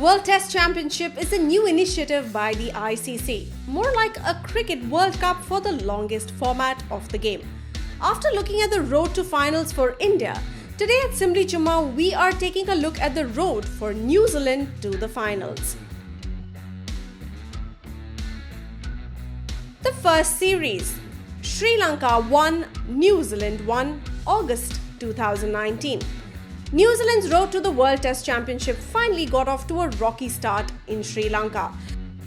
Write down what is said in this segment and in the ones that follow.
World Test Championship is a new initiative by the ICC, more like a Cricket World Cup for the longest format of the game. After looking at the road to finals for India, today at Simbly Chumma we are taking a look at the road for New Zealand to the finals. The first series, Sri Lanka 1, New Zealand 1, August 2019. New Zealand's road to the World Test Championship finally got off to a rocky start in Sri Lanka.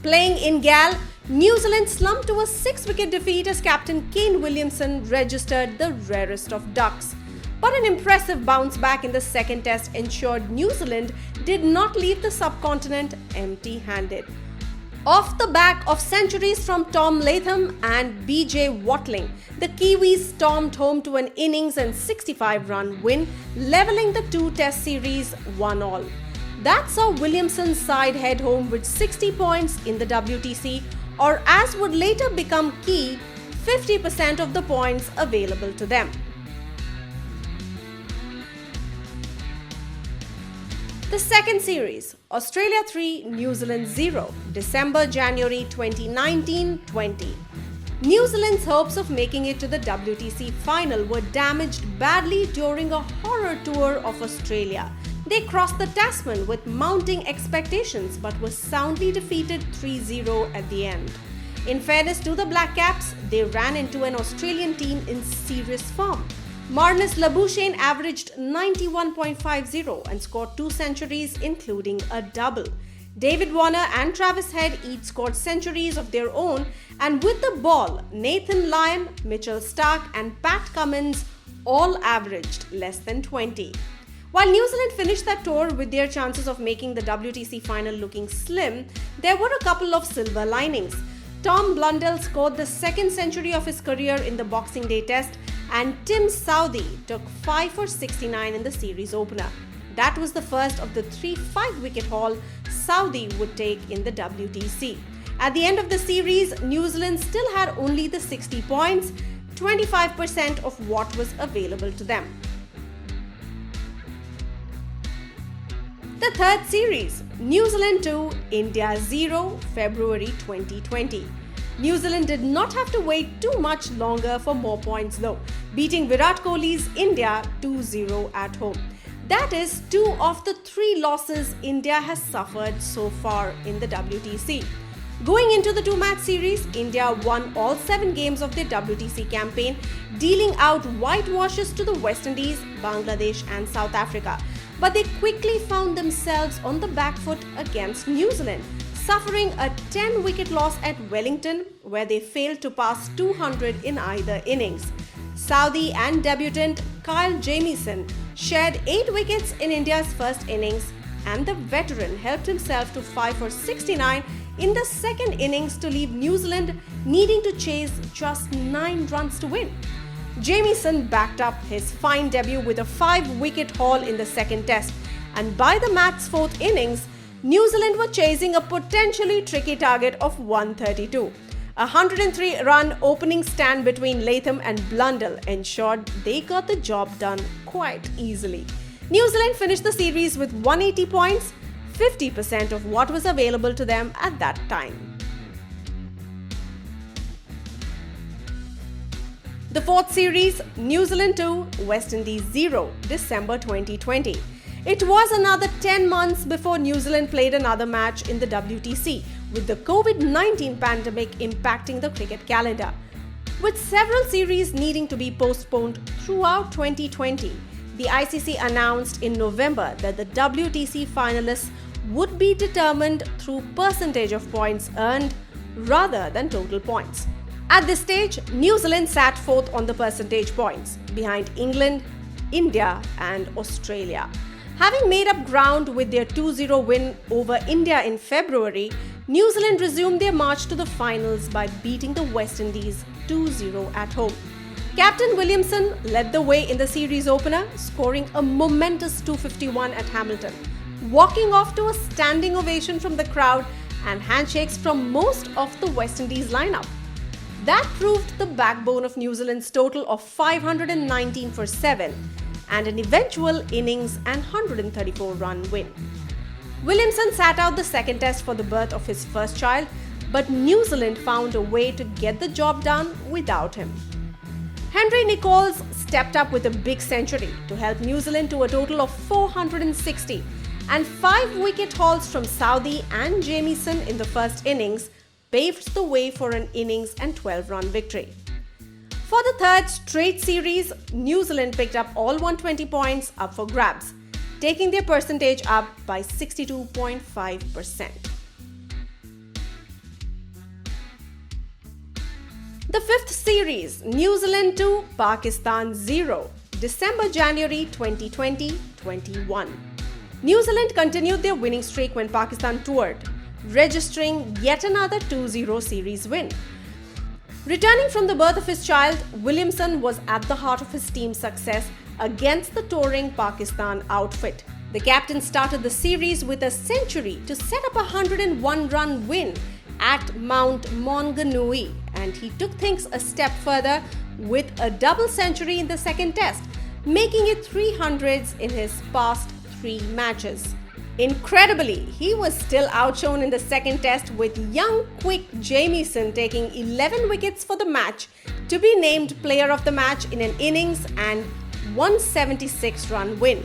Playing in Galle, New Zealand slumped to a 6-wicket defeat as captain Kane Williamson registered the rarest of ducks. But an impressive bounce back in the second test ensured New Zealand did not leave the subcontinent empty-handed. Off the back of centuries from Tom Latham and BJ Watling, the Kiwis stormed home to an innings and 65-run win, levelling the two-test series 1-1. That saw Williamson's side head home with 60 points in the WTC, or as would later become key, 50% of the points available to them. The second series, Australia 3, New Zealand 0, December-January 2019-20. New Zealand's hopes of making it to the WTC final were damaged badly during a horror tour of Australia. They crossed the Tasman with mounting expectations but were soundly defeated 3-0 at the end. In fairness to the Black Caps, they ran into an Australian team in serious form. Marnus Labuschagne averaged 91.50 and scored 2 centuries, including a double. David Warner and Travis Head each scored centuries of their own, and with the ball, Nathan Lyon, Mitchell Starc and Pat Cummins all averaged less than 20. While New Zealand finished that tour with their chances of making the WTC final looking slim, there were a couple of silver linings. Tom Blundell scored the second century of his career in the Boxing Day Test, and Tim Southee took 5 for 69 in the series opener. That was the first of the 3 5-wicket haul Southee would take in the WTC. At the end of the series, New Zealand still had only the 60 points, 25% of what was available to them. The third series, New Zealand 2, India 0, February 2020. New Zealand did not have to wait too much longer for more points though, beating Virat Kohli's India 2-0 at home. That is 2 of the 3 losses India has suffered so far in the WTC. Going into the 2-match series, India won all 7 games of their WTC campaign, dealing out whitewashes to the West Indies, Bangladesh and South Africa. But they quickly found themselves on the back foot against New Zealand, suffering a 10-wicket loss at Wellington, where they failed to pass 200 in either innings. Southee and debutant Kyle Jamieson shared 8 wickets in India's first innings, and the veteran helped himself to 5 for 69 in the second innings to leave New Zealand needing to chase just 9 runs to win. Jamieson backed up his fine debut with a 5-wicket haul in the second test, and by the match's 4th innings, New Zealand were chasing a potentially tricky target of 132. A 103-run opening stand between Latham and Blundell ensured they got the job done quite easily. New Zealand finished the series with 180 points, 50% of what was available to them at that time. The fourth series, New Zealand 2, West Indies 0, December 2020. It was another 10 months before New Zealand played another match in the WTC, with the COVID-19 pandemic impacting the cricket calendar. With several series needing to be postponed throughout 2020, the ICC announced in November that the WTC finalists would be determined through percentage of points earned rather than total points. At this stage, New Zealand sat 4th on the percentage points, behind England, India and Australia. Having made up ground with their 2-0 win over India in February, New Zealand resumed their march to the finals by beating the West Indies 2-0 at home. Captain Williamson led the way in the series opener, scoring a momentous 251 at Hamilton, walking off to a standing ovation from the crowd and handshakes from most of the West Indies lineup. That proved the backbone of New Zealand's total of 519 for 7 and an eventual innings and 134-run win. Williamson sat out the second test for the birth of his first child, but New Zealand found a way to get the job done without him. Henry Nicholls stepped up with a big century to help New Zealand to a total of 460, and 5 wicket hauls from Southee and Jamieson in the first innings paved the way for an innings and 12-run victory. For the third straight series, New Zealand picked up all 120 points up for grabs, taking their percentage up by 62.5%. The fifth series, New Zealand 2, Pakistan 0, December-January 2020-21. New Zealand continued their winning streak when Pakistan toured, registering yet another 2-0 series win. Returning from the birth of his child, Williamson was at the heart of his team's success against the touring Pakistan outfit. The captain started the series with a century to set up a 101-run win at Mount Maunganui, and he took things a step further with a double century in the second test, making it 300s in his past 3 matches. Incredibly, he was still outshone in the second test, with young quick Jamieson taking 11 wickets for the match to be named player of the match in an innings and 176-run win.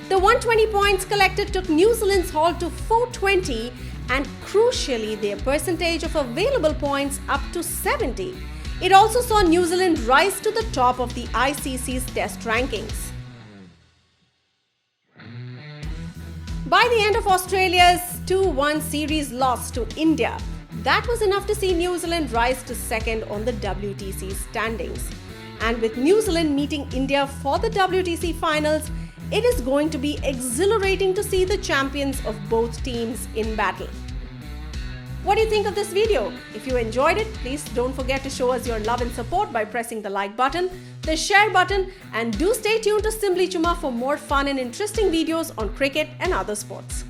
The 120 points collected took New Zealand's haul to 420 and crucially their percentage of available points up to 70. It also saw New Zealand rise to the top of the ICC's test rankings. By the end of Australia's 2-1 series loss to India, that was enough to see New Zealand rise to second on the WTC standings. And with New Zealand meeting India for the WTC finals, it is going to be exhilarating to see the champions of both teams in battle. What do you think of this video? If you enjoyed it, please don't forget to show us your love and support by pressing the like button, the share button, and do stay tuned to Simbly Chumma for more fun and interesting videos on cricket and other sports.